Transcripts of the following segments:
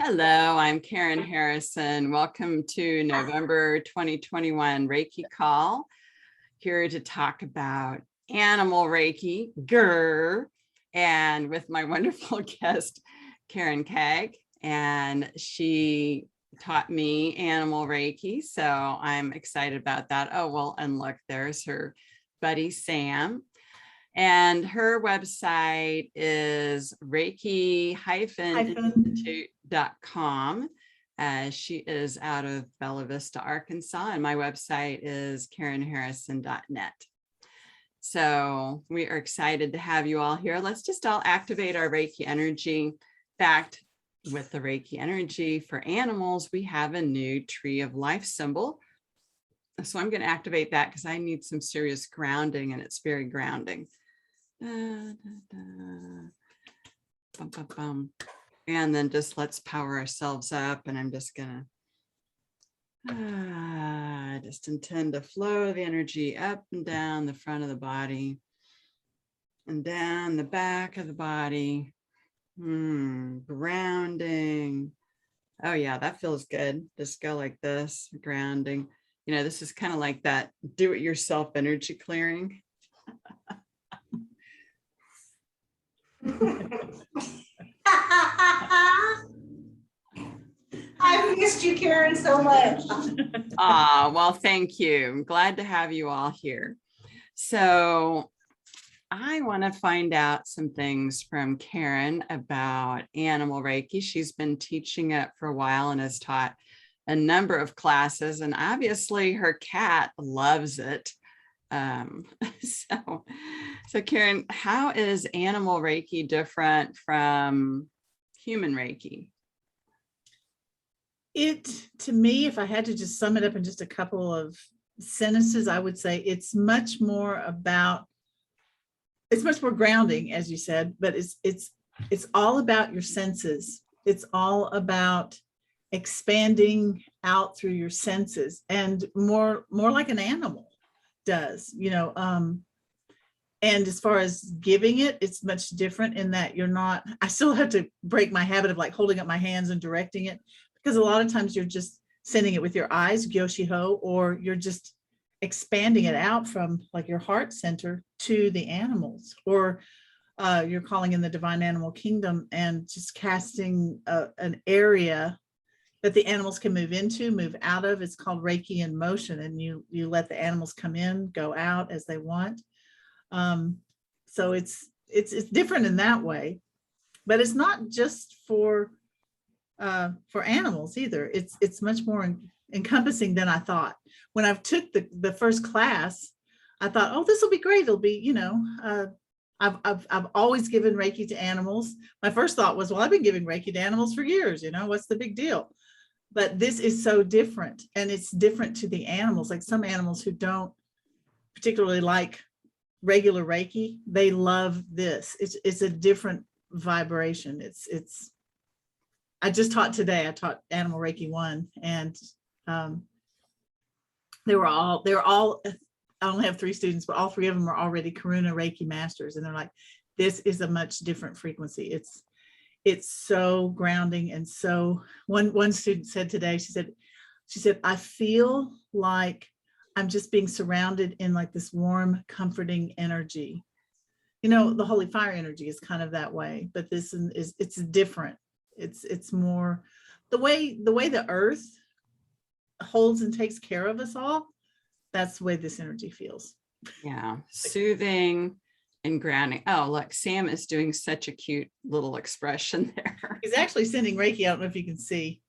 Hello, I'm Karen Harrison. Welcome to November 2021 Reiki Call. Here to talk about Animal Reiki, grrr, and with my wonderful guest, Karen Kag, and she taught me Animal Reiki, so I'm excited about that. Oh, well, and look, there's her buddy, Sam. And her website is reiki-institute.com. She is out of Bella Vista, Arkansas, and my website is karenharrison.net. So we are excited to have you all here. Let's just all activate our Reiki energy. In fact, with the Reiki energy for animals, we have a new tree of life symbol. So I'm going to activate that because I need some serious grounding, and it's very grounding. Bum, bum, bum. And then just let's power ourselves up, and I'm just gonna just intend to flow the energy up and down the front of the body and down the back of the body. Grounding. Oh yeah, that feels good. Just go like this, grounding. You know, this is kind of like that do-it-yourself energy clearing. I missed you, Karen, so much. Well, thank you. I'm glad to have you all here. So I want to find out some things from Karen about Animal Reiki. She's been teaching it for a while and has taught a number of classes, and obviously her cat loves it. So Karen, how is Animal Reiki different from human Reiki? To me, if I had to just sum it up in just a couple of sentences, I would say it's much more grounding, as you said, but it's all about your senses. It's all about expanding out through your senses, and more like an animal does, and as far as giving it, it's much different in that I still have to break my habit of like holding up my hands and directing it, because a lot of times you're just sending it with your eyes, Gyoshi-ho, or you're just expanding it out from like your heart center to the animals, or you're calling in the divine animal kingdom and just casting an area that the animals can move into, move out of. It's called Reiki in motion, and you let the animals come in, go out as they want. So it's different in that way, but it's not just for animals either. It's much more encompassing than I thought. When I took the first class, I thought, oh, this will be great. It'll be, I've always given Reiki to animals. My first thought was, well, I've been giving Reiki to animals for years, what's the big deal? But this is so different, and it's different to the animals. Like some animals who don't particularly like regular Reiki, they love this. It's a different vibration. I just taught today. I taught Animal Reiki 1, and they were all. I only have 3 students, but all 3 of them are already Karuna Reiki masters, and they're like, this is a much different frequency. It's so grounding. And so one student said today, she said, I feel like I'm just being surrounded in like this warm, comforting energy. The holy fire energy is kind of that way, but this it's different. It's more the way the earth holds and takes care of us all. That's the way this energy feels. Yeah, soothing and grounding. Oh, look, Sam is doing such a cute little expression there. He's actually sending Reiki. I don't know if you can see.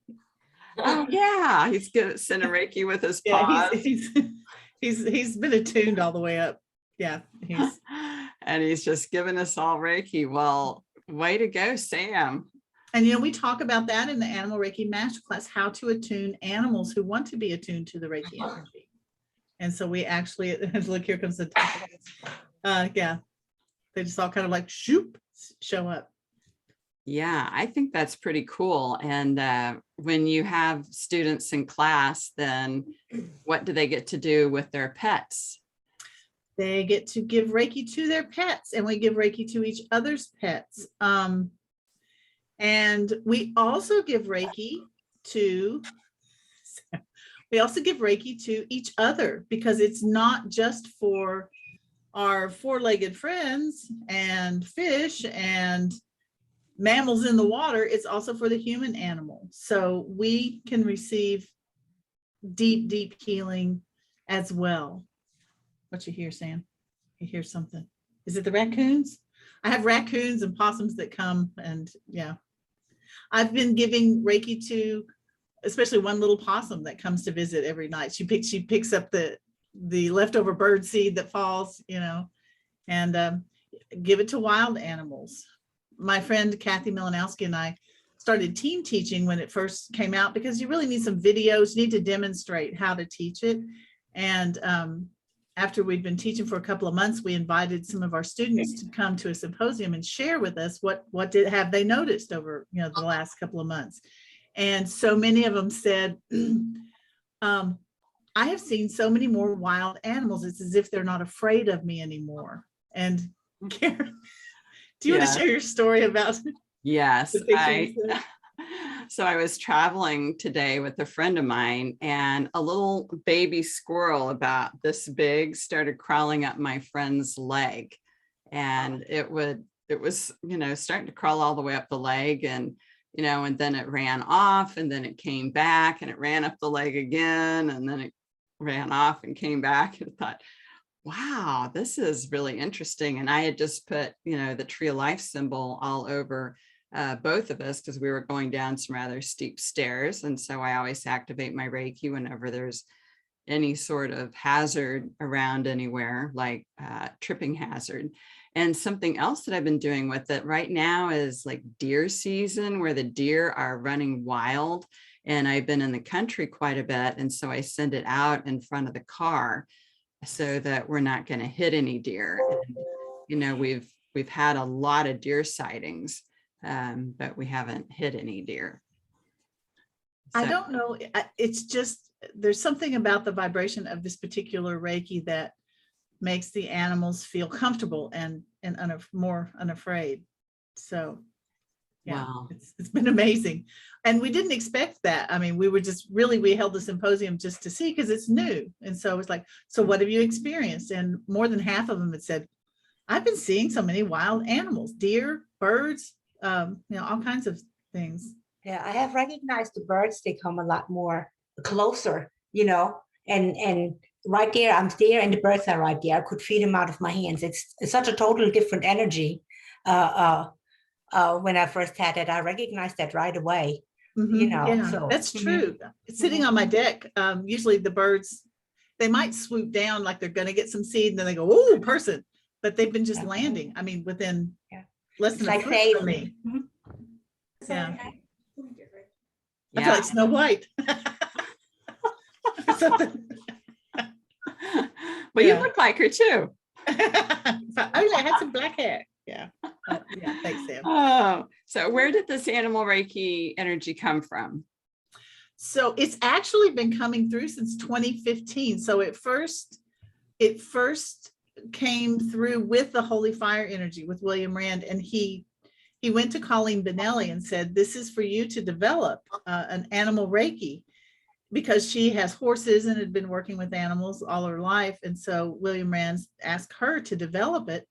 Oh yeah, he's good at sending Reiki with his paws. He's been attuned all the way up. Yeah, and he's just giving us all Reiki. Well, way to go, Sam. And we talk about that in the Animal Reiki Masterclass, how to attune animals who want to be attuned to the Reiki energy. And so we actually, look, here comes the yeah, they just all kind of like show up. Yeah, I think that's pretty cool. And when you have students in class, then what do they get to do with their pets? They get to give Reiki to their pets, and we give Reiki to each other's pets. And we also give Reiki to each other, because it's not just for our four-legged friends and fish and mammals in the water. It's also for the human animal. So we can receive deep, deep healing as well. What you hear, Sam? You hear something? Is it the raccoons? I have raccoons and possums that come, and yeah. I've been giving Reiki to especially one little possum that comes to visit every night. She picks up the leftover bird seed that falls, and give it to wild animals. My friend Kathy Milanowski and I started team teaching when it first came out, because you really need some videos. You need to demonstrate how to teach it. And after we'd been teaching for a couple of months, we invited some of our students to come to a symposium and share with us what have they noticed over the last couple of months. And so many of them said, I have seen so many more wild animals. It's as if they're not afraid of me anymore. And Karen, do you want to share your story about? Yes, so I was traveling today with a friend of mine, and a little baby squirrel about this big started crawling up my friend's leg, and it was starting to crawl all the way up the leg, and and then it ran off, and then it came back, and it ran up the leg again, and then it ran off and came back, and I thought, wow, this is really interesting. And I had just put the tree of life symbol all over both of us, because we were going down some rather steep stairs. And so I always activate my Reiki whenever there's any sort of hazard around anywhere, like tripping hazard. And something else that I've been doing with it right now is like deer season, where the deer are running wild. And I've been in the country quite a bit. And so I send it out in front of the car so that we're not going to hit any deer. And, we've had a lot of deer sightings, but we haven't hit any deer. So. I don't know. It's just, there's something about the vibration of this particular Reiki that makes the animals feel comfortable and more unafraid. So yeah, wow. It's been amazing. And we didn't expect that. I mean, we held the symposium just to see, because it's new. And so it's like, so what have you experienced? And more than half of them had said, I've been seeing so many wild animals, deer, birds, all kinds of things. Yeah, I have recognized the birds. They come a lot more closer, and right there, I'm there, and the birds are right there. I could feel them out of my hands. It's such a totally different energy. When I first had it, I recognized that right away. Yeah, so that's true. Sitting on my deck, usually the birds, they might swoop down like they're going to get some seed, and then they go, "Oh, person!" But they've been just landing. I mean, within less than a foot from me. Yeah. I feel like Snow White. Well, you look like her too. I had some black hair. Yeah. Thanks, Sam. Oh, so where did this Animal Reiki energy come from? So it's actually been coming through since 2015. So it first came through with the Holy Fire energy with William Rand, and he went to Colleen Benelli and said, this is for you to develop an Animal Reiki, because she has horses and had been working with animals all her life. And so William Rand asked her to develop it.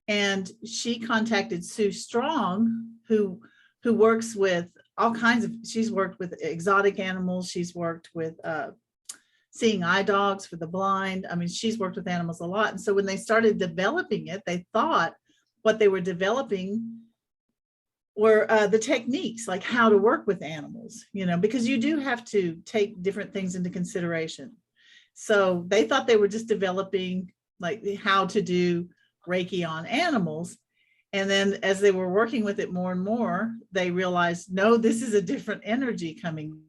And she contacted Sue Strong, who works with all kinds of, she's worked with exotic animals. She's worked with seeing eye dogs for the blind. I mean, she's worked with animals a lot. And so when they started developing it, they thought what they were developing were the techniques, like how to work with animals, because you do have to take different things into consideration. So they thought they were just developing like how to do Reiki on animals. And then as they were working with it more and more, they realized, no, this is a different energy coming.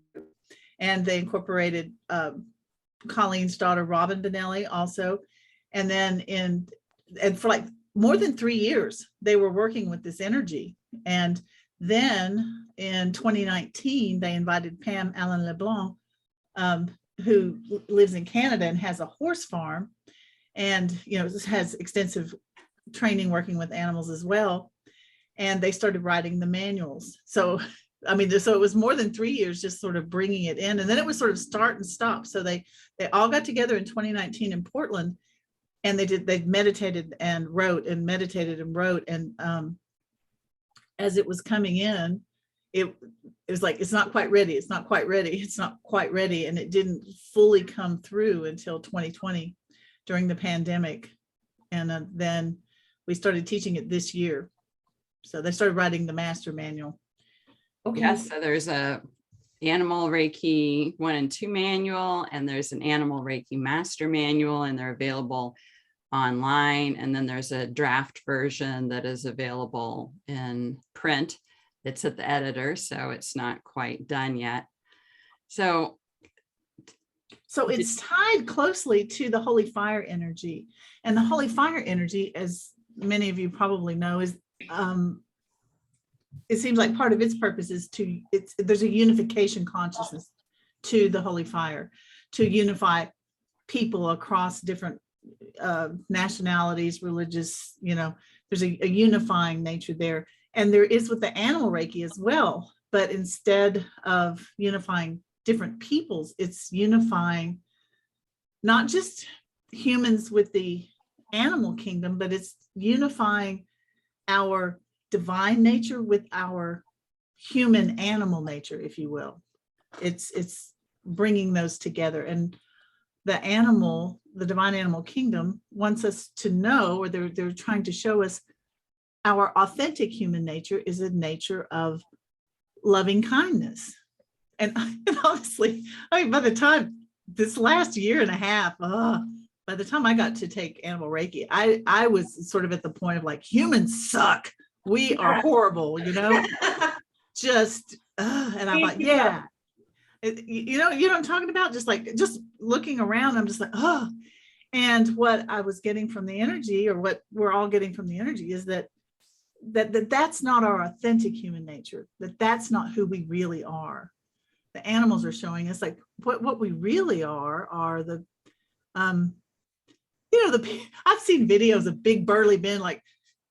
And they incorporated Colleen's daughter, Robin Benelli, also. And then and for like more than 3 years, they were working with this energy. And then in 2019, they invited Pam Allen LeBlanc, who lives in Canada and has a horse farm, and has extensive training working with animals as well. and they started writing the manuals. So, I mean, so it was more than 3 years just sort of bringing it in. And then it was sort of start and stop. So they all got together in 2019 in Portland, and they meditated and wrote and meditated and wrote. And as it was coming in, it was like, it's not quite ready. It's not quite ready. It's not quite ready. And it didn't fully come through until 2020 during the pandemic. And then we started teaching it this year. So they started writing the master manual. Okay. Yes, so there's a Animal Reiki 1 and 2 manual, and there's an Animal Reiki Master manual, and they're available online. And then there's a draft version that is available in print. It's at the editor, so it's not quite done yet. So it's tied closely to the Holy Fire energy. And the Holy Fire energy, as many of you probably know, is it seems like part of its purpose is there's a unification consciousness to the Holy Fire, to unify people across different nationalities, religious, there's a unifying nature there. And there is with the Animal Reiki as well, but instead of unifying different peoples, it's unifying not just humans with the animal kingdom, but it's unifying our divine nature with our human animal nature, if you will. It's bringing those together. And the divine animal kingdom wants us to know, or they're trying to show us, our authentic human nature is a nature of loving kindness. And honestly, I mean, by the time this last year and a half, by the time I got to take Animal Reiki, I was sort of at the point of like, humans suck. We are horrible, just, and I'm like, yeah. You know what I'm talking about? Just looking around, I'm just like, oh. And what I was getting from the energy, or what we're all getting from the energy, is that's not our authentic human nature, that's not who we really are. The animals are showing us like what we really are the I've seen videos of big burly men like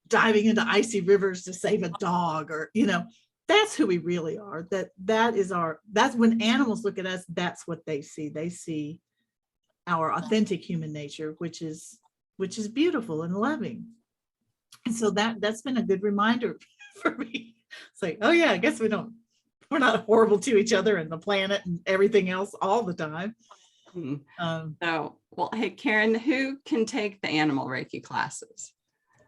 diving into icy rivers to save a dog, or that's who we really are. That's when animals look at us, that's what they see our authentic human nature, which is beautiful and loving. And so that's been a good reminder for me. It's like, oh yeah, I guess we're not horrible to each other and the planet and everything else all the time. Well, hey, Karen, who can take the Animal Reiki classes?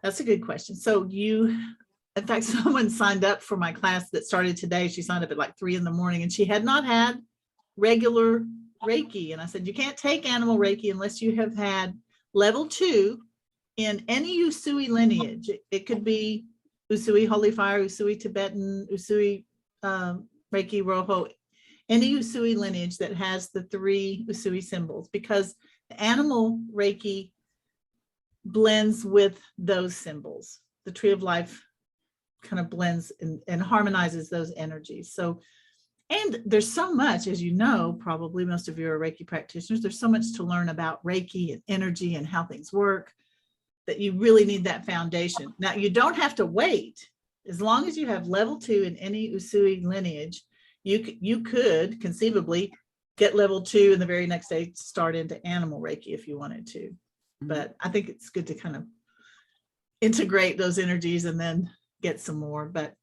That's a good question. So in fact, someone signed up for my class that started today. She signed up at like 3 a.m, and she had not had regular Reiki. And I said, you can't take Animal Reiki unless you have had level 2 in any Usui lineage. It could be Usui Holy Fire, Usui Tibetan, Usui Reiki Rojo, any Usui lineage that has the 3 Usui symbols, because the Animal Reiki blends with those symbols. The Tree of Life kind of blends and harmonizes those energies. So, and there's so much, as you know, probably most of you are Reiki practitioners, there's so much to learn about Reiki and energy and how things work, that you really need that foundation. Now, you don't have to wait. As long as you have level 2 in any Usui lineage, you could conceivably get level 2 and the very next day start into Animal Reiki if you wanted to. But I think it's good to kind of integrate those energies and then get some more. But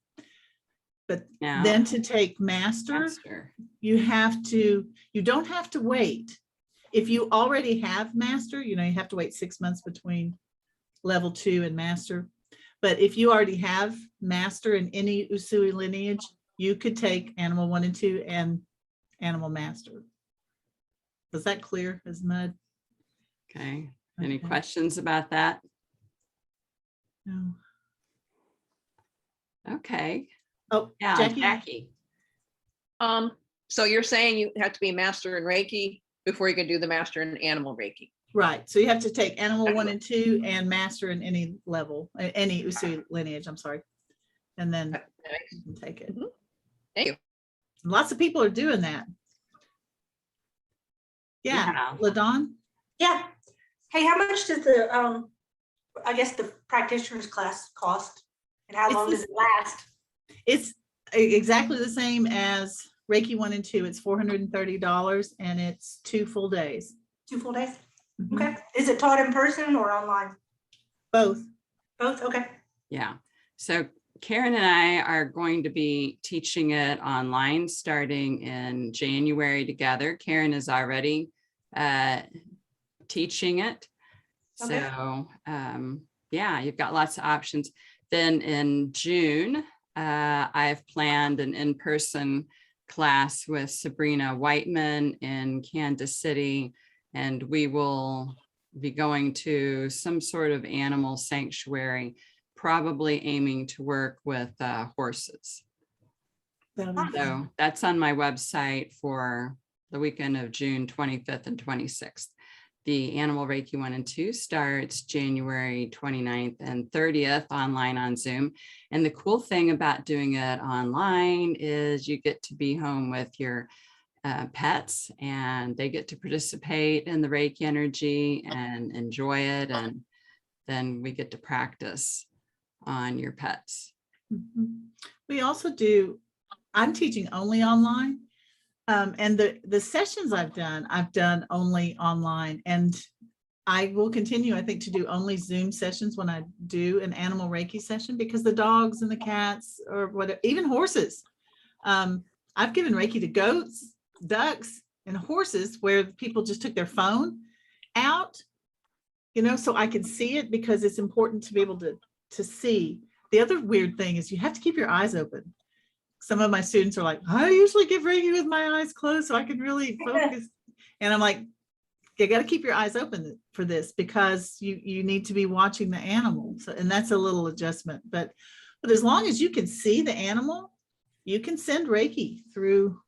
now, then to take master, you don't have to wait. If you already have master, you have to wait 6 months between level 2 and master. But if you already have master in any Usui lineage, you could take Animal 1 and 2 and Animal Master. Was that clear as mud? Okay. Any questions about that? No. Okay. Oh, yeah, Jackie. So you're saying you have to be master in Reiki before you can do the master in Animal Reiki? Right. So you have to take Animal 1 and 2 and master in any level, any Usui lineage, I'm sorry. And then you can take it. Thank you. Lots of people are doing that. Yeah. LaDawn? Yeah. Hey, how much does the practitioner's class cost? And how It's long the- does it last? It's exactly the same as Reiki 1 and 2. It's $430 and it's 2 full days. 2 full days? Mhm. Okay. Is it taught in person or online? Both. Both? Okay. Yeah. So Karen and I are going to be teaching it online starting in January together. Karen is already teaching it. Okay. So yeah, you've got lots of options. Then in June, I've planned an in-person class with Sabrina Whiteman in Kansas City, and we will be going to some sort of animal sanctuary, probably aiming to work with horses. That'll be fun. So that's on my website for the weekend of June 25th and 26th. The Animal Reiki 1 and 2 starts January 29th and 30th online on Zoom. And the cool thing about doing it online is you get to be home with your pets, and they get to participate in the Reiki energy and enjoy it. And then we get to practice on your pets. Mhm. We also do, I'm teaching only online. And the sessions I've done only online, and I will continue, I think, to do only Zoom sessions when I do an animal Reiki session, because the dogs and the cats, or whatever, even horses. I've given Reiki to goats, ducks, and horses where people just took their phone out, so I can see it, because it's important to be able to see. The other weird thing is you have to keep your eyes open. Some of my students are like, I usually give Reiki with my eyes closed so I can really focus. And I'm like, you got to keep your eyes open for this, because you need to be watching the animal. So, and that's a little adjustment, but as long as you can see the animal, you can send Reiki through.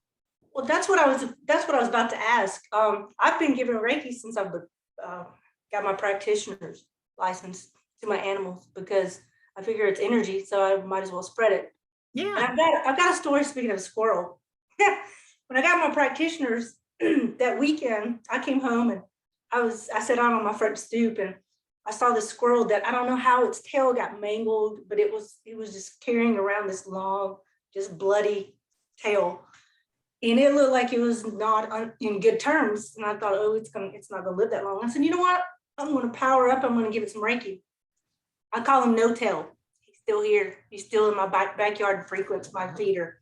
Well, that's what I was about to ask. I've been giving Reiki since I've got my practitioner's license to my animals, because I figure it's energy, so I might as well spread it. Yeah. And I've got a story, speaking of a squirrel. When I got my practitioners that weekend, I came home and I sat down on my front stoop, and I saw this squirrel that I don't know how its tail got mangled, but it was just carrying around this long, just bloody tail. And it looked like it was not in good terms. And I thought, oh, it's not gonna live that long. I said, you know what? I'm gonna power up. I'm gonna give it some Reiki. I call him No Tail. He's still here. He's still in my backyard and frequents my feeder.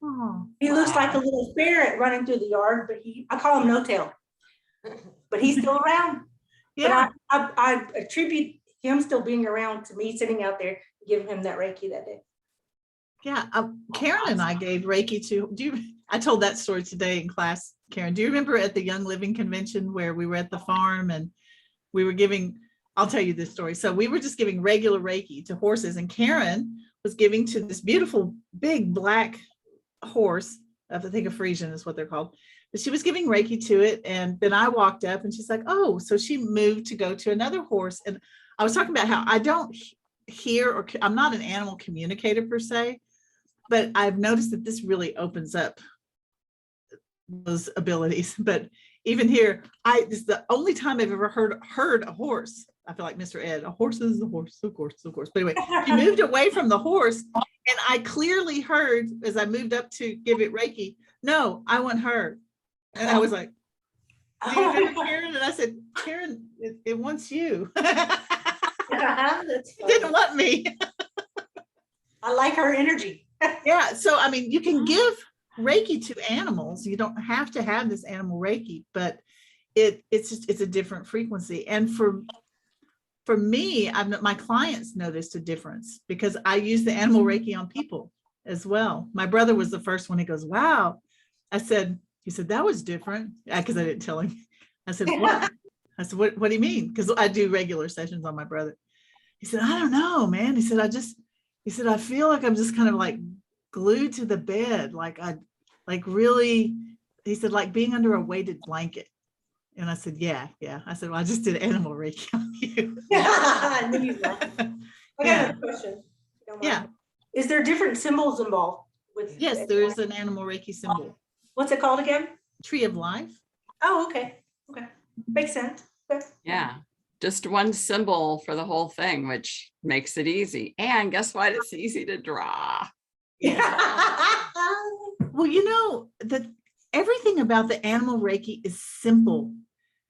Oh, He looks like a little ferret running through the yard, but I call him No Tail. But he's still around. yeah. But I attribute him still being around to me sitting out there giving him that Reiki that day. Yeah. Karen and I gave Reiki to, I told that story today in class. Karen, do you remember at the Young Living Convention where we were at the farm and we were giving, I'll tell you this story. So we were just giving regular Reiki to horses, and Karen was giving to this beautiful big black horse. I think a Frisian is what they're called. But she was giving Reiki to it. And then I walked up and she's like, oh, so she moved to go to another horse. And I was talking about how I don't hear, or I'm not an animal communicator per se, but I've noticed that this really opens up those abilities. But even here, this is the only time I've ever heard a horse. I feel like Mr. Ed, a horse is a horse, of course. But anyway, she moved away from the horse, and I clearly heard as I moved up to give it Reiki, no, I want her. And I was like, do you remember Karen? And I said, Karen, it wants you. That's It didn't want me. I like her energy. Yeah. So, I mean, you can give Reiki to animals. You don't have to have this animal Reiki, but it's a different frequency. And for me, my clients noticed a difference because I use the animal Reiki on people as well. My brother was the first one. He goes, wow. He said, that was different. Because I didn't tell him. I said, what? I said, what do you mean? Because I do regular sessions on my brother. He said, I don't know, man. He said, I feel like I'm just kind of like glued to the bed. Really, he said, like being under a weighted blanket. And I said, yeah. I said, well, I just did animal Reiki on you. I knew you were. I got another question. if you don't mind. Yeah. Is there different symbols involved with? Yes, there is an animal Reiki symbol. What's it called again? Tree of life. Oh, okay. Makes sense. Okay. Yeah. just one symbol for the whole thing, which makes it easy. And guess what? It's easy to draw. Well, you know, everything about the animal Reiki is simple.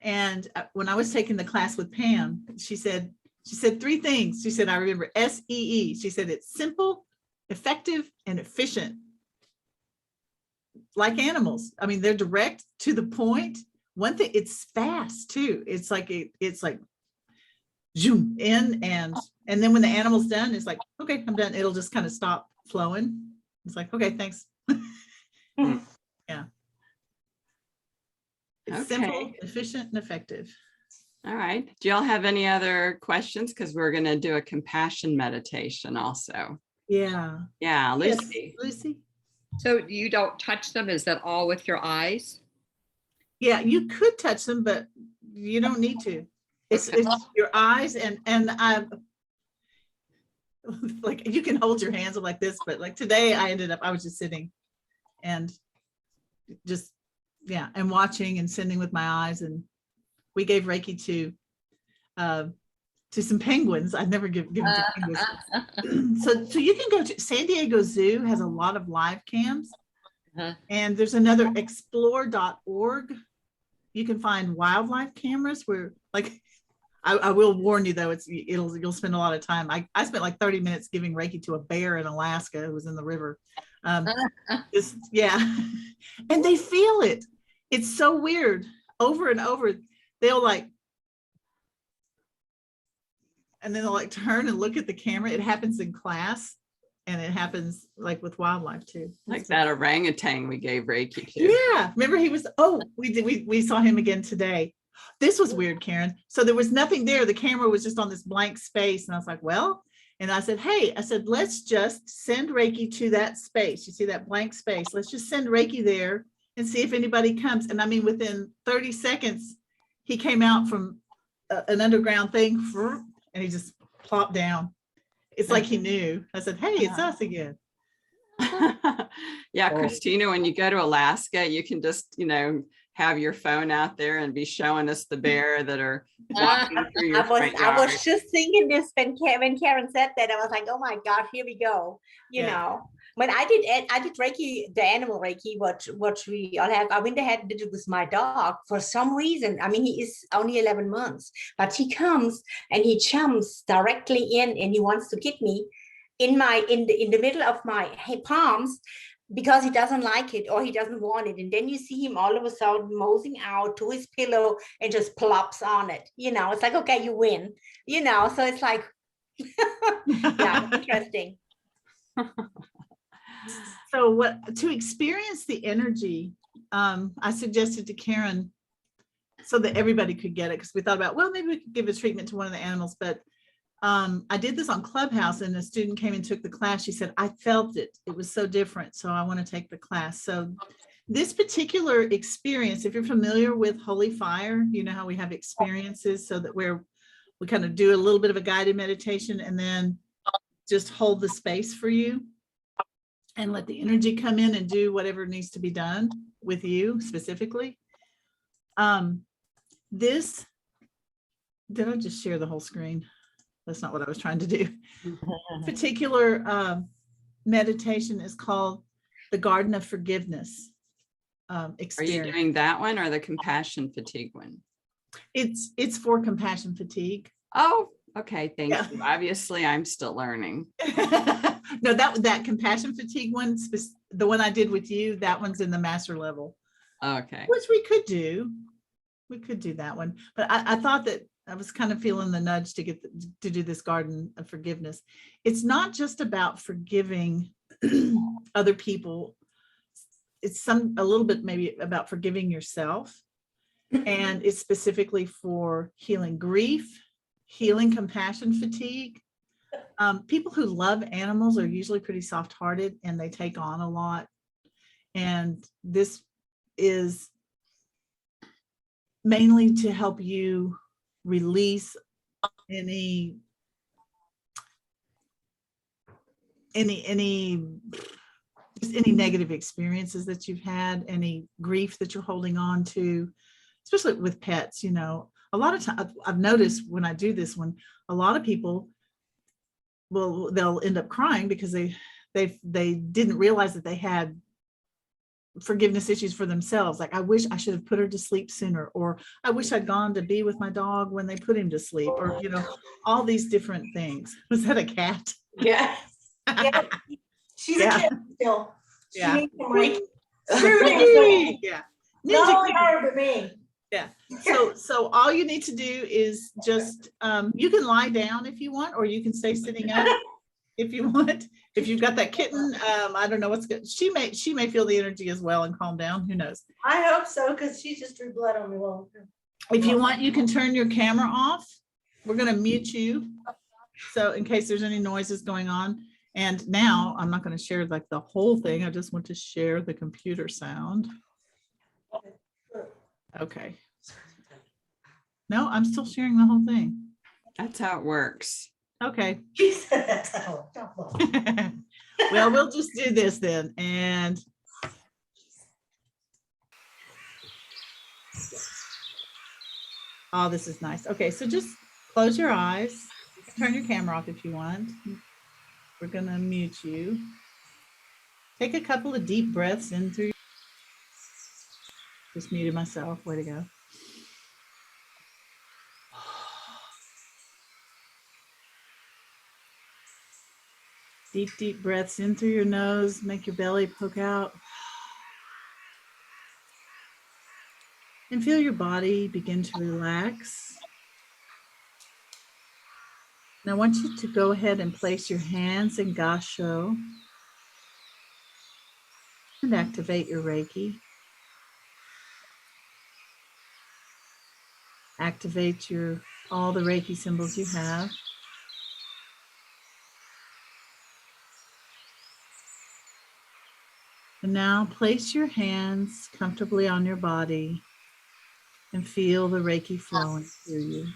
And when I was taking the class with Pam, she said 3 things. She said, I remember SEE. She said, it's simple, effective, and efficient. Like animals. I mean, they're direct to the point. One thing, it's fast too. It's like zoom in, and then when the animal's done, it's like, okay, I'm done. It'll just kind of stop flowing. It's like, okay, thanks. Yeah. It's simple, efficient, and effective. All right. Do y'all have any other questions? Because we're going to do a compassion meditation also. Yeah. Yeah, Yes, Lucy. Lucy. So you don't touch them? Is that all with your eyes? Yeah, you could touch them, but you don't need to. It's your eyes, and I like, you can hold your hands up like this, but like today I was just sitting and just, yeah, and watching and sending with my eyes. And we gave Reiki to some penguins. I've never given to penguins. So you can go to San Diego Zoo, has a lot of live cams. And there's another explore.org. You can find wildlife cameras where, like, I will warn you though, you'll spend a lot of time. I spent like 30 minutes giving Reiki to a bear in Alaska who was in the river. Yeah. And they feel it. It's so weird. Over and over, they'll like, and then they'll like turn and look at the camera. It happens in class, and it happens like with wildlife too. Like that orangutan we gave Reiki to. Yeah. Remember we saw him again today. This was weird, Karen. So there was nothing there. The camera was just on this blank space. And I was like, well, and I said, hey, let's just send Reiki to that space. You see that blank space? Let's just send Reiki there and see if anybody comes. And I mean, within 30 seconds, he came out from an underground thing, and he just plopped down. It's like he knew. I said, hey, it's us again. Yeah, Christina, when you go to Alaska, you can just, have your phone out there and be showing us the bear that are walking through your front yard. I was just thinking this when Karen said that. I was like, oh my God, here we go. You know, when I did Reiki, the animal Reiki, what we all have, I went ahead and did it with my dog for some reason. I mean, he is only 11 months, but he comes and he jumps directly in, and he wants to get me in the middle of my palms, because he doesn't like it or he doesn't want it. And then you see him all of a sudden moseying out to his pillow and just plops on it. It's like, okay, you win, so it's like, yeah, interesting. So to experience the energy, I suggested to Karen so that everybody could get it, because we thought about, well, maybe we could give a treatment to one of the animals, but I did this on Clubhouse, and a student came and took the class. She said, I felt it. It was so different. So I want to take the class. So this particular experience, if you're familiar with Holy Fire, you know how we have experiences, so that we kind of do a little bit of a guided meditation and then just hold the space for you and let the energy come in and do whatever needs to be done with you specifically. Did I just share the whole screen? That's not what I was trying to do. Particular meditation is called the Garden of Forgiveness experience. Are you doing that one or the compassion fatigue one? It's for compassion fatigue. Oh, okay. Thank you. Obviously, I'm still learning. No, that compassion fatigue one, the one I did with you, that one's in the master level. Okay. Which we could do. We could do that one. But I thought that I was kind of feeling the nudge to to do this Garden of Forgiveness. It's not just about forgiving other people. It's a little bit maybe about forgiving yourself. And it's specifically for healing grief, healing compassion fatigue. People who love animals are usually pretty soft-hearted, and they take on a lot. And this is mainly to help you release any negative experiences that you've had, any grief that you're holding on to, especially with pets. a lot of times I've noticed when I do this one, a lot of people they'll end up crying because they didn't realize that they had forgiveness issues for themselves. Like, I wish I should have put her to sleep sooner, or I wish I'd gone to be with my dog when they put him to sleep, or, all these different things. Was that a cat? Yeah. Yeah, she's Yeah. a kid still. She Yeah. needs some Reiki. Yeah. Not Ninja only Kid. her, but me. Yeah. So all you need to do is just, you can lie down if you want, or you can stay sitting up if you want. If you've got that kitten, I don't know what's good. She may feel the energy as well and calm down. Who knows? I hope so, because she just drew blood on me. Well, If you want, you can turn your camera off. We're going to mute you. So in case there's any noises going on. And now I'm not going to share like the whole thing. I just want to share the computer sound. Okay. No, I'm still sharing the whole thing. That's how it works. Okay. she said that's how. Well, we'll just do this then. And oh, this is nice. Okay, so just close your eyes. Turn your camera off if you want. We're going to mute you. Take a couple of deep breaths in through. Just muted myself. Way to go. Deep, deep breaths in through your nose. Make your belly poke out. And feel your body begin to relax. Now I want you to go ahead and place your hands in Gasho and activate your Reiki. Activate all the Reiki symbols you have. And now place your hands comfortably on your body and feel the Reiki flowing through you.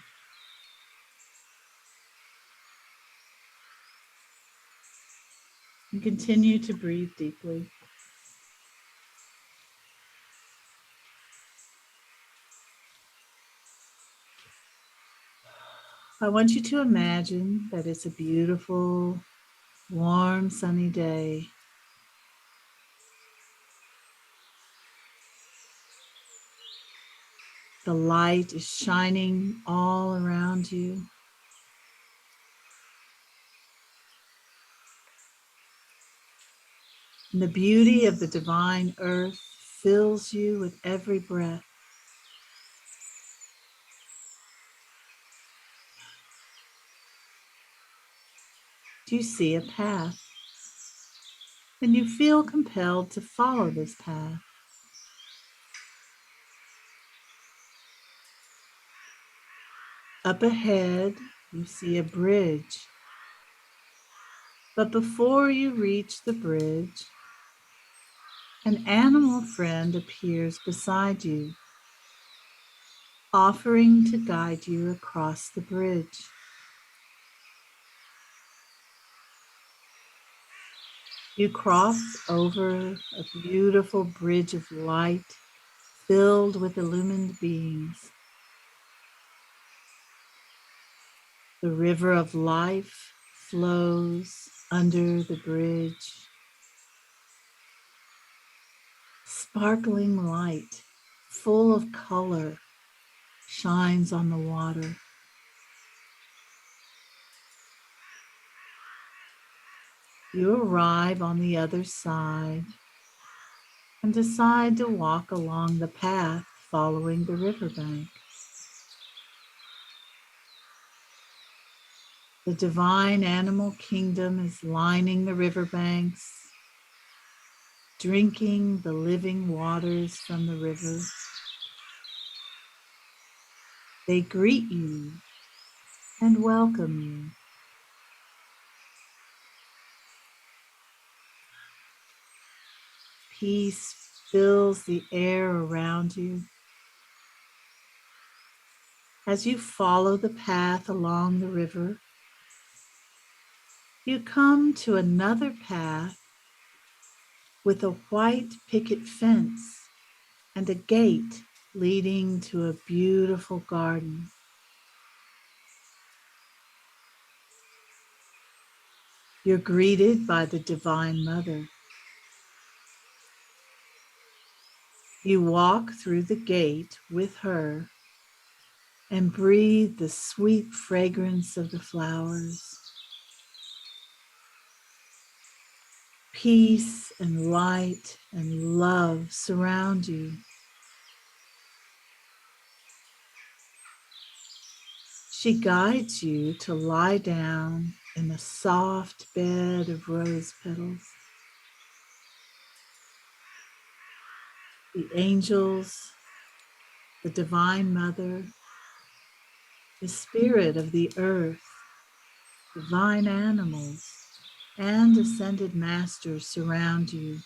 And continue to breathe deeply. I want you to imagine that it's a beautiful, warm, sunny day. The light is shining all around you. And the beauty of the divine earth fills you with every breath. You see a path, and you feel compelled to follow this path. Up ahead, you see a bridge. But before you reach the bridge, an animal friend appears beside you, offering to guide you across the bridge. You cross over a beautiful bridge of light filled with illumined beings. The river of life flows under the bridge. Sparkling light, full of color, shines on the water. You arrive on the other side and decide to walk along the path following the riverbank. The divine animal kingdom is lining the riverbanks, drinking the living waters from the river. They greet you and welcome you. Peace fills the air around you. As you follow the path along the river, you come to another path with a white picket fence and a gate leading to a beautiful garden. You're greeted by the Divine Mother. You walk through the gate with her and breathe the sweet fragrance of the flowers. Peace and light and love surround you. She guides you to lie down in a soft bed of rose petals. The angels, the Divine Mother, the Spirit of the earth, divine animals, and ascended masters surround you.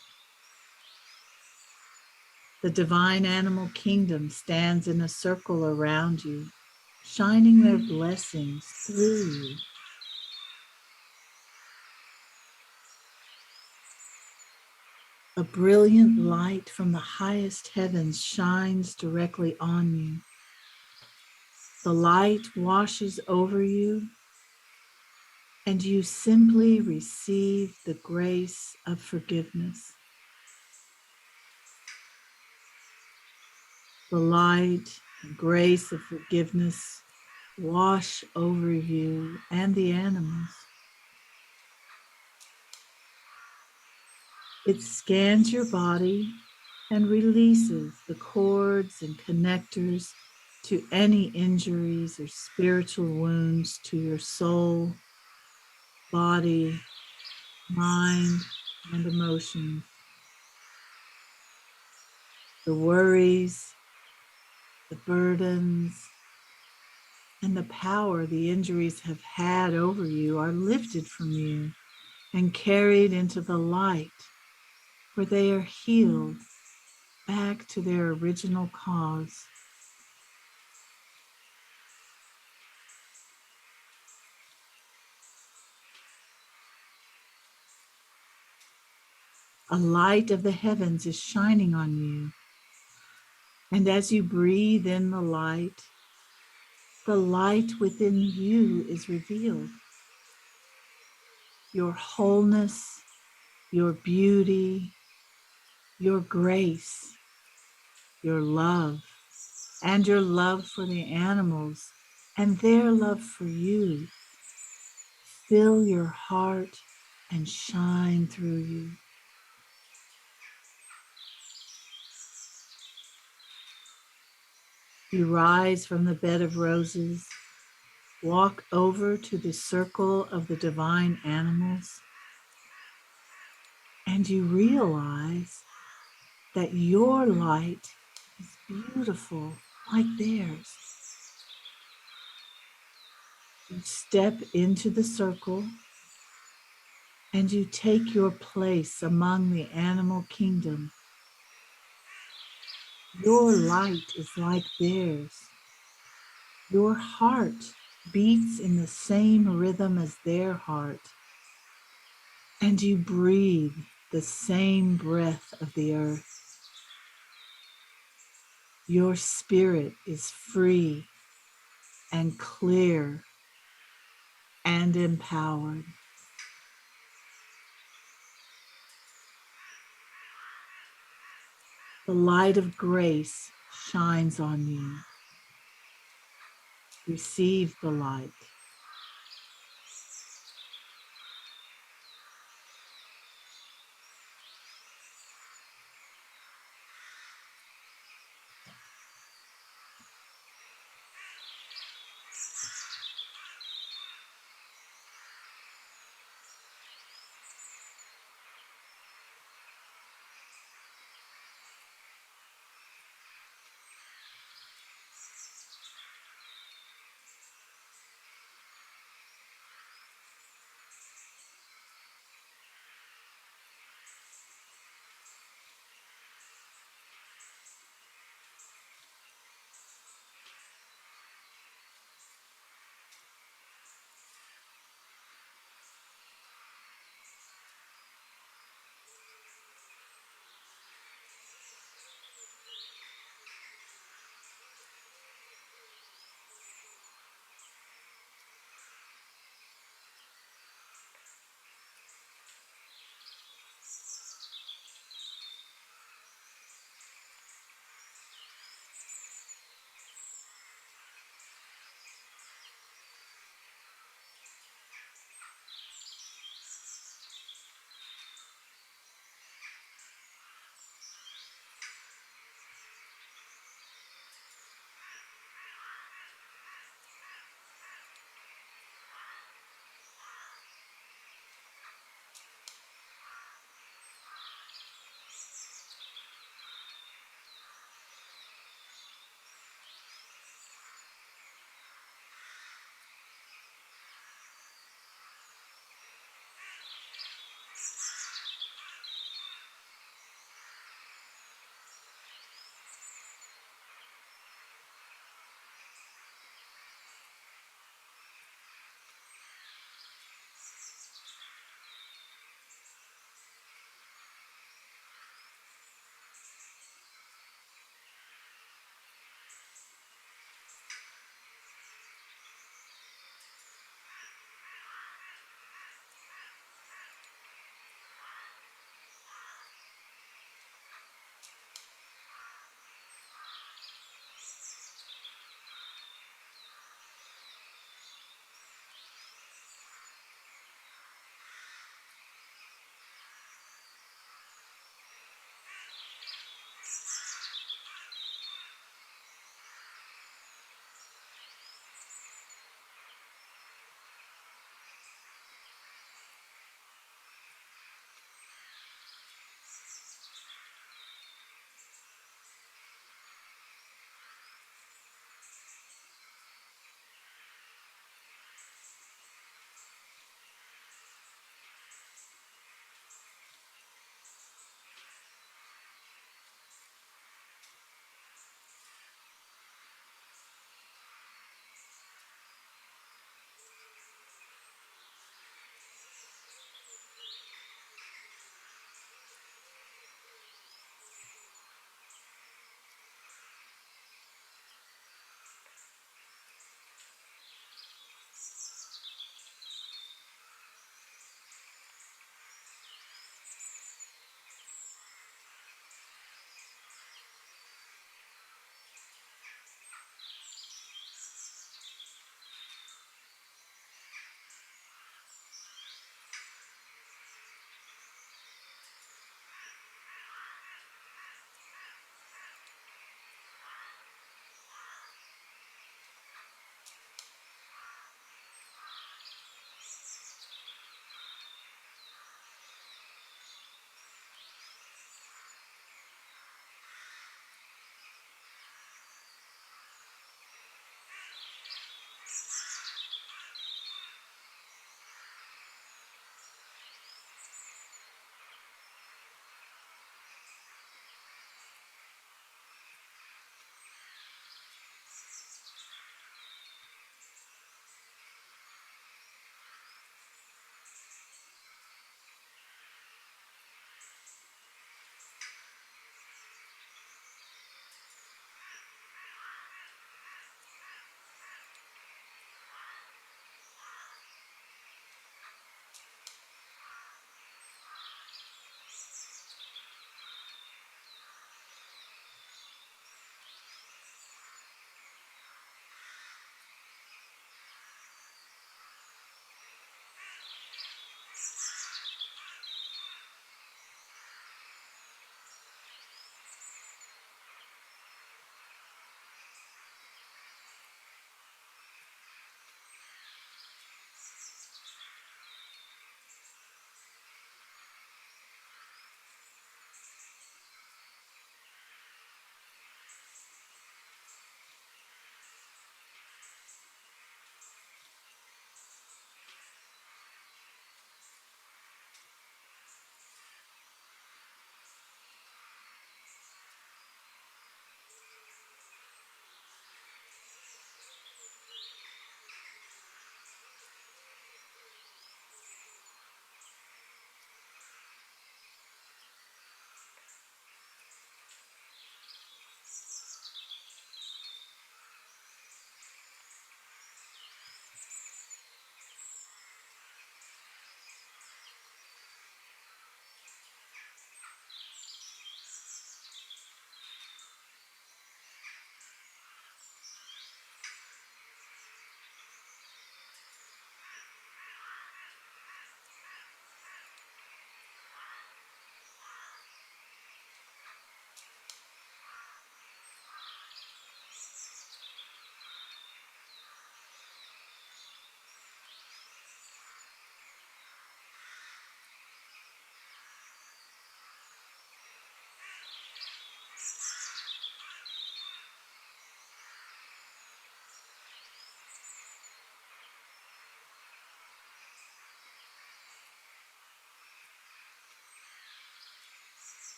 The divine animal kingdom stands in a circle around you, shining their blessings through you. A brilliant light from the highest heavens shines directly on you. The light washes over you, and you simply receive the grace of forgiveness. The light and grace of forgiveness wash over you and the animals. It scans your body and releases the cords and connectors to any injuries or spiritual wounds to your soul, body, mind, and emotions. The worries, the burdens, and the power the injuries have had over you are lifted from you and carried into the light, where they are healed back to their original cause. A light of the heavens is shining on you, and as you breathe in the light within you is revealed. Your wholeness, your beauty, your grace, your love, and your love for the animals and their love for you fill your heart and shine through you. You rise from the bed of roses, walk over to the circle of the divine animals, and you realize that your light is beautiful like theirs. You step into the circle and you take your place among the animal kingdom. Your light is like theirs. Your heart beats in the same rhythm as their heart, and you breathe the same breath of the earth. Your spirit is free and clear and empowered. The light of grace shines on you. Receive the light.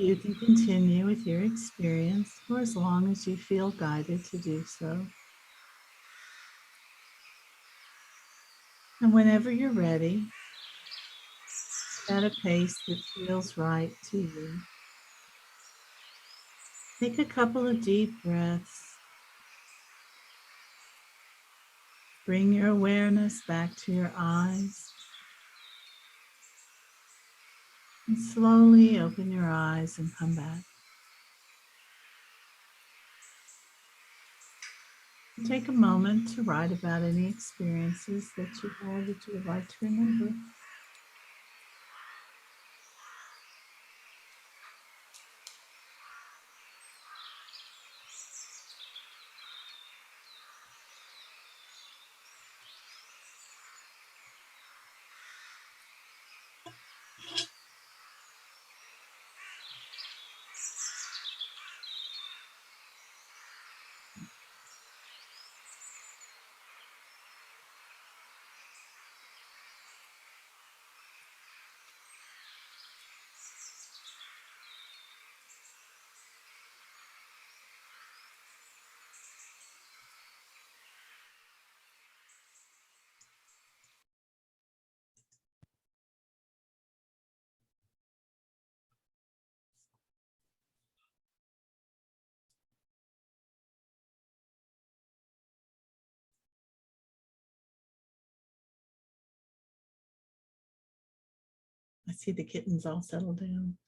You can continue with your experience for as long as you feel guided to do so. And whenever you're ready, at a pace that feels right to you, take a couple of deep breaths. Bring your awareness back to your eyes. And slowly open your eyes and come back. Take a moment to write about any experiences that you had that you would like to remember. I see the kittens all settled down.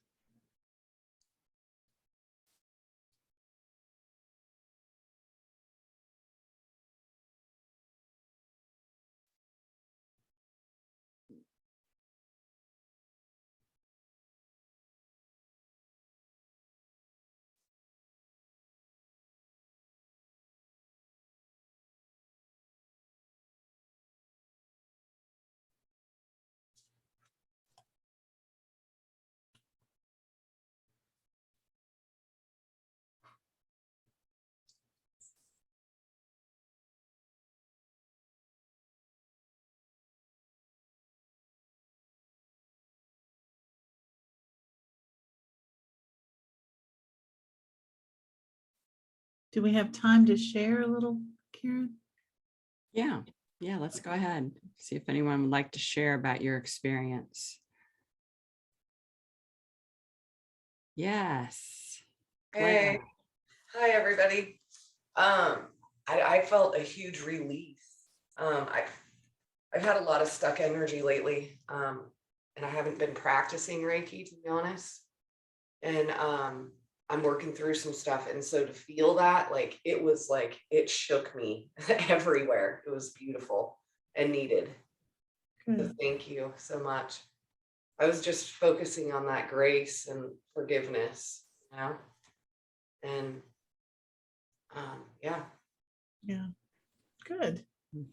Do we have time to share a little, Karen? Yeah, let's go ahead. See if anyone would like to share about your experience. Yes. Hey, hi everybody. I felt a huge release. I've had a lot of stuck energy lately, and I haven't been practicing Reiki, to be honest. And I'm working through some stuff, and so to feel that, like it shook me everywhere. It was beautiful and needed. So Good. thank you so much. I was just focusing on that grace and forgiveness, you know, and yeah. Yeah, good. Like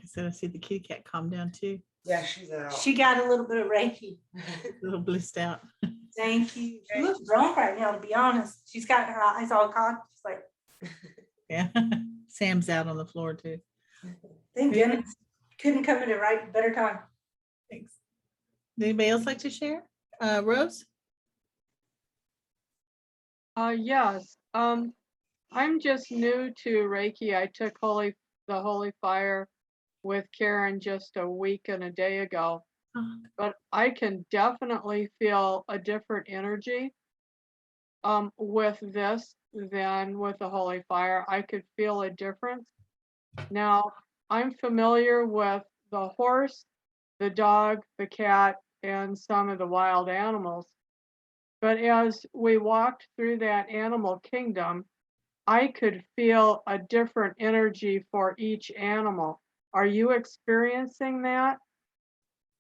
I said, I see the kitty cat calm down too. Yeah, she's out. She got a little bit of Reiki. A little blissed out. Thank you. She looks drunk right now, to be honest. She's got her eyes all cocked. She's like, Yeah. Sam's out on the floor too. thank goodness. Couldn't come at a better time. Thanks. Does anybody else like to share? Rose? Yes. I'm just new to Reiki. I took the Holy Fire with Karen just a week and a day ago, but I can definitely feel a different energy with this than with the Holy Fire. I could feel a difference. Now, I'm familiar with the horse, the dog, the cat, and some of the wild animals. But as we walked through that animal kingdom, I could feel a different energy for each animal. Are you experiencing that?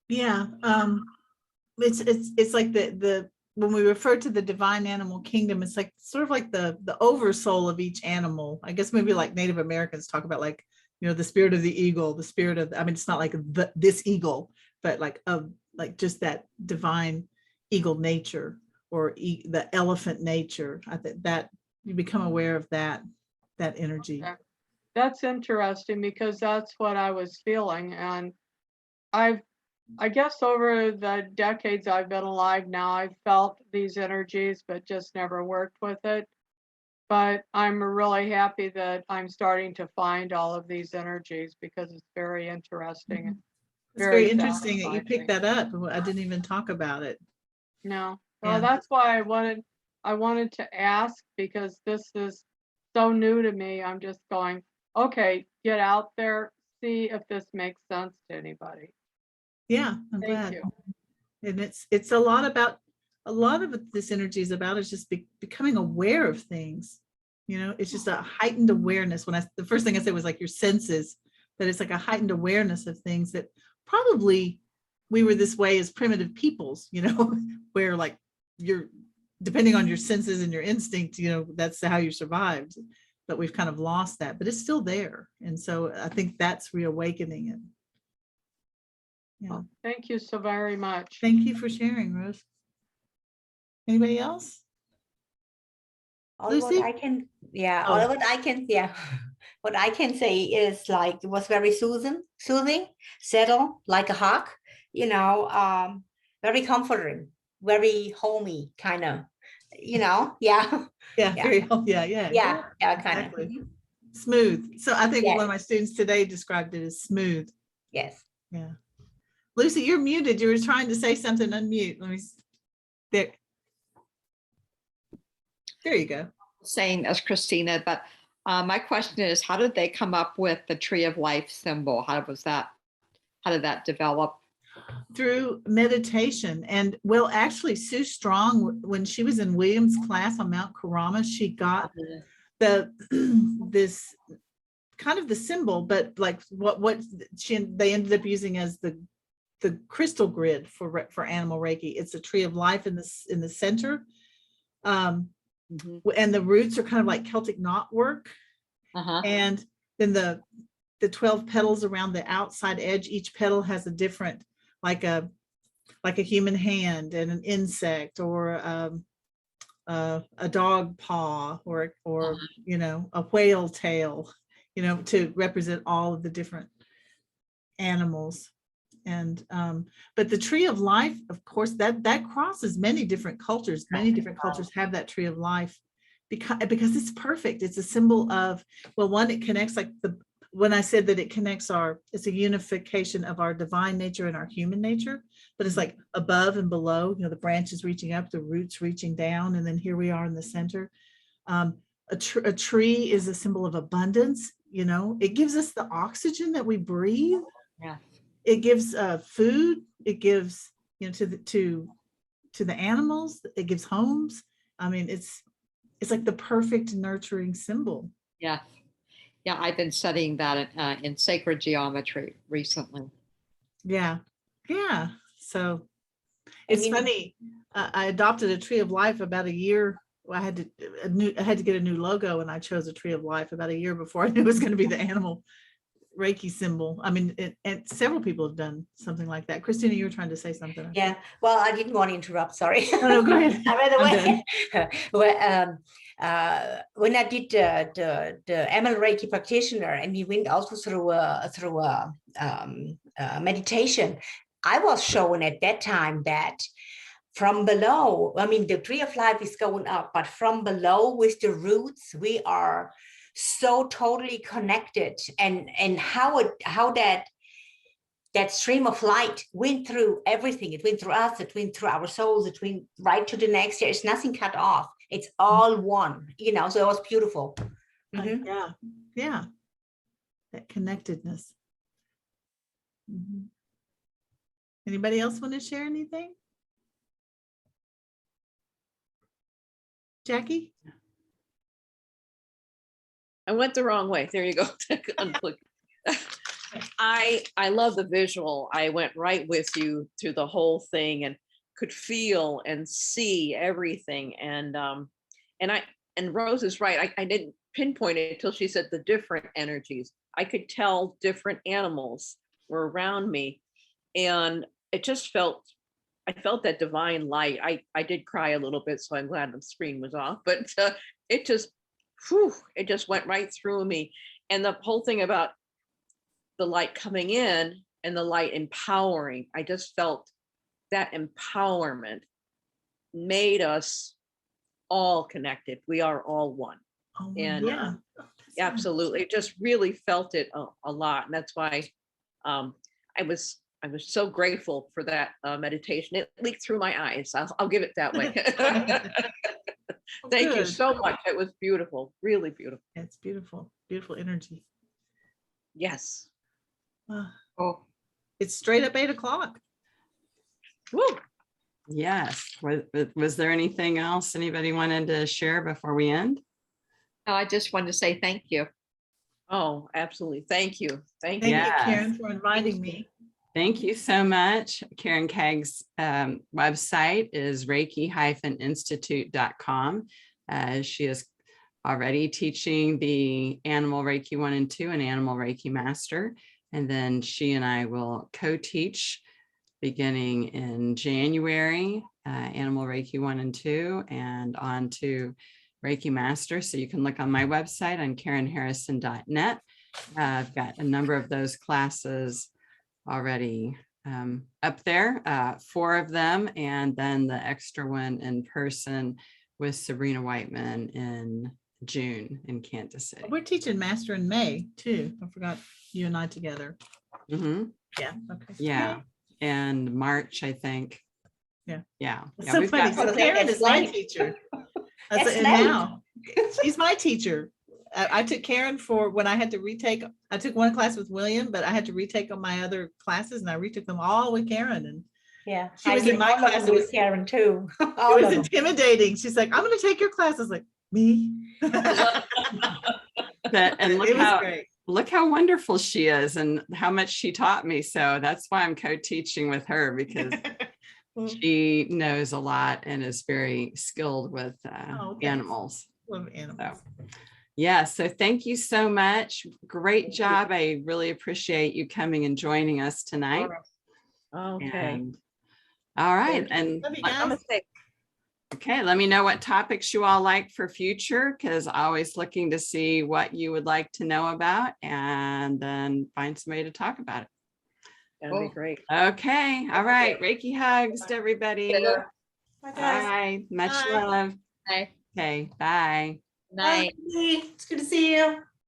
Yeah. It's like the when we refer to the divine animal kingdom, it's like sort of like the oversoul of each animal. I guess maybe like Native Americans talk about, like, you know, the spirit of the eagle, the spirit of, I mean, it's not like this eagle, but like just that divine eagle nature, or the elephant nature. I think that you become aware of that energy. Okay. That's interesting because that's what I was feeling. And I've I guess over the decades I've been alive now, I've felt these energies, but just never worked with it. But I'm really happy that I'm starting to find all of these energies because it's very interesting and It's very very interesting that you picked satisfying. that up. I didn't even talk about it. No, Yeah. well, that's why I wanted to ask because this is so new to me. I'm just going, okay, get out there, see if this makes sense to anybody. Yeah, I'm Thank glad. you. And it's a lot of what this energy is about is just becoming aware of things. You know, it's just a heightened awareness. The first thing I said was like your senses, that it's like a heightened awareness of things that probably we were this way as primitive peoples, you know, where like you're depending on your senses and your instinct, you know, that's how you survived. But we've kind of lost that, but it's still there. And so I think that's reawakening it. Yeah. Well, thank you so very much. Thank you for sharing, Rose. Anybody else? All Lucy? what I can, yeah, Oh. all what I can, yeah. What I can say is like it was very soothing, settle like a hug, you know, very comforting, very homey kind of, you know, yeah. Yeah, Yeah. very, yeah. Kind of. Exactly. Smooth. So I think Yes. one of my students today described it as smooth. Yes. Yeah. Lucy, you're muted. You were trying to say something, unmute. Let me, there. There you go. Same as Christina, but my question is, how did they come up with the tree of life symbol? How did that develop? Through meditation. And well, actually Sue Strong, when she was in Williams' class on Mount Karama, she got the this kind of the symbol, but like what they ended up using as the crystal grid for Animal Reiki. It's a tree of life in the center. And the roots are kind of like Celtic knotwork. And then the 12 petals around the outside edge, each petal has a different, like a human hand and an insect, or a dog paw, or you know, a whale tail, you know, to represent all of the different animals. And but the tree of life, of course, that crosses many different cultures. Many different cultures have that tree of life because it's perfect. It's a symbol of, well, one, it connects, like when I said that it connects it's a unification of our divine nature and our human nature, but it's like above and below, you know, the branches reaching up, the roots reaching down, and then here we are in the center. A tree is a symbol of abundance. You know, it gives us the oxygen that we breathe. Yeah. It gives food. It gives, you know, to the animals. It gives homes. I mean, it's like the perfect nurturing symbol. Yeah. Yeah, I've been studying that in sacred geometry recently. Yeah. So it's funny. I adopted a tree of life about a year. I had to get a new logo, and I chose a tree of life about a year before I knew it was going to be the Animal Reiki symbol. I mean, and several people have done something like that. Christina, you were trying to say something. Yeah. Well, I didn't want to interrupt. Sorry. No, go ahead. I read away. Well, when I did the Animal Reiki practitioner, and we went also through a meditation, I was shown at that time that from below, I mean, the tree of life is going up, but from below with the roots, we are so totally connected, and how that stream of light went through everything. It went through us, it went through our souls, it went right to the next. There's nothing cut off. It's all one, you know, so it was beautiful. Yeah. That connectedness. Anybody else want to share anything? Jackie? I went the wrong way. There you go. Unclick. I love the visual. I went right with you through the whole thing and could feel and see everything. And Rose is right. I didn't pinpoint it until she said the different energies. I could tell different animals were around me, and it just I felt that divine light. I did cry a little bit, so I'm glad the screen was off, but it just went right through me. And the whole thing about the light coming in and the light empowering. I just felt that empowerment made us all connected. We are all one. Oh, And yeah. absolutely, just really felt it a lot. And that's why I was so grateful for that meditation. It leaked through my eyes. I'll give it that way. Thank you Good. so much. It was beautiful, really beautiful. It's beautiful, beautiful energy. Yes. Oh, It's straight up 8 o'clock. Woo. Yes. Was there anything else anybody wanted to share before we end? no, I just wanted to say thank you. Oh, absolutely. Thank you. Thank Thank you. you, Yes. Karen, for inviting me. Thank you so much. Karen Kegg's website is reiki-institute.com. She is already teaching the Animal Reiki 1 and 2 and Animal Reiki Master. And then she and I will co-teach beginning in January, Animal Reiki 1 and 2, and on to Reiki Master. So you can look on my website on karenharrison.net. I've got a number of those classes already up there, 4 of them, and then the extra one in person with Sabrina Whiteman in June in Kansas City. We're teaching Master in May too. I forgot you and I together. Mhm. Yeah. Okay. Yeah, and March, I think. Yeah. Yeah. It's Yeah, so we've funny. got, So Karen is my teacher. It's And late. now she's my teacher. I took Karen for when I had to retake. I took one class with William, but I had to retake on my other classes, and I retook them all with Karen. And Yeah. She was in did my all of class. them with Karen too. it All was of them. intimidating. She's like, "I'm going to take your class." I was like, "Me?" and it was great. look how wonderful she is and how much she taught me. So that's why I'm co-teaching with her, because Well, she knows a lot and is very skilled with thanks. animals. Love animals. Yeah, so thank you so much. Great job. I really appreciate you coming and joining us tonight. Okay. And, all right. And Love you guys. Namaste. okay, let me know what topics you all like for future, because always looking to see what you would like to know about and then find somebody to talk about it. That'd be great. Okay, all right. Reiki hugs to everybody. Bye, guys. Bye. Much Bye. love. Bye. Okay, bye. Night. Bye. It's good to see you.